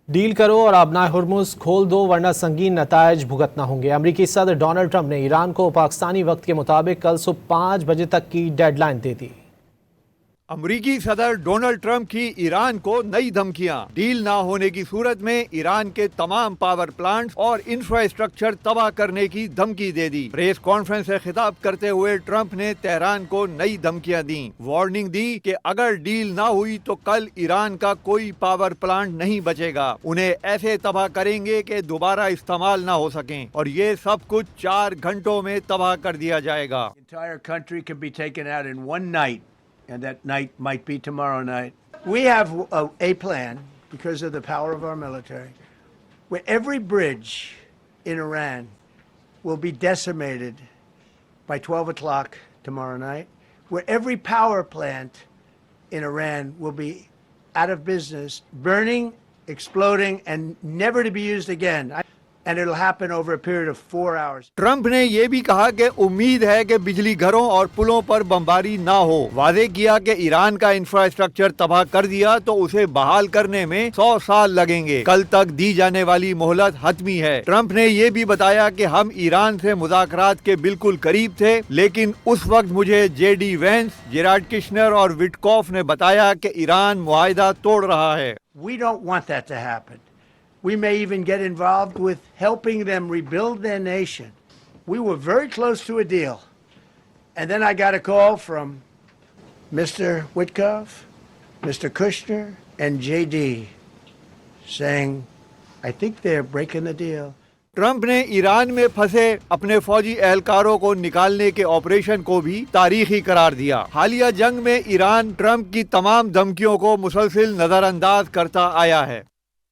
Deal करो और अपना हुर्मुज़ खोल दो वरना संगीन नतायज भुगतना होंगे। अमरीकी सदर डोनाल्ड ट्रंप ने ईरान को पाकिस्तानी वक्त के मुताबिक कल सुबह 5 बजे तक की डेडलाइन दे दी। अमरीकी सदर डोनाल्ड ट्रंप की ईरान को नई धमकियां। डील ना होने की सूरत में ईरान के तमाम पावर प्लांट्स और इंफ्रास्ट्रक्चर तबाह करने की धमकी दे दी। प्रेस कॉन्फ्रेंस से खिताब करते हुए ट्रंप ने तेहरान को नई धमकियां दी। वार्निंग दी कि अगर डील ना हुई तो कल ईरान का कोई पावर प्लांट नहीं बचेगा। उन्हें ऐसे तबाह करेंगे कि दोबारा इस्तेमाल ना हो सकें और ये सब कुछ 4 घंटों में तबाह कर दिया जाएगा। And that night might be tomorrow night. We have a plan, because of the power of our military, where every bridge in Iran will be decimated by 12 o'clock tomorrow night, where every power plant in Iran will be out of business, burning, exploding, and never to be used again. And it'll happen over a period of 4 hours. Trump ने ये भी कहा कि उम्मीद है कि बिजली घरों और पुलों पर बमबारी ना हो। वादे किया कि ईरान का इंफ्रास्ट्रक्चर तबाह कर दिया तो उसे बहाल करने में 100 साल लगेंगे। कल तक दी जाने वाली मोहलत हतमी है। ट्रंप ने ये भी बताया कि हम ईरान से मुज़ाकरात के बिल्कुल करीब थे, लेकिन उस वक्त मुझे जेडी वेंस, जेराड किशनर और विटकॉफ ने बताया कि ईरान मुआहिदा तोड़ रहा है। We don't want that to happen. We may even get involved with helping them rebuild their nation. We were very close to a deal. And then I got a call from Mr. Witkoff, Mr. Kushner, and JD saying, I think they're breaking the deal. Trump ने Iran में फंसे अपने फौजी एहलकारों को निकालने के operation को भी तारीखी करार दिया। हालिया जंग में ईरान ट्रंप की तमाम धमकियों को मुसलसिल नजरअंदाज करता आया है।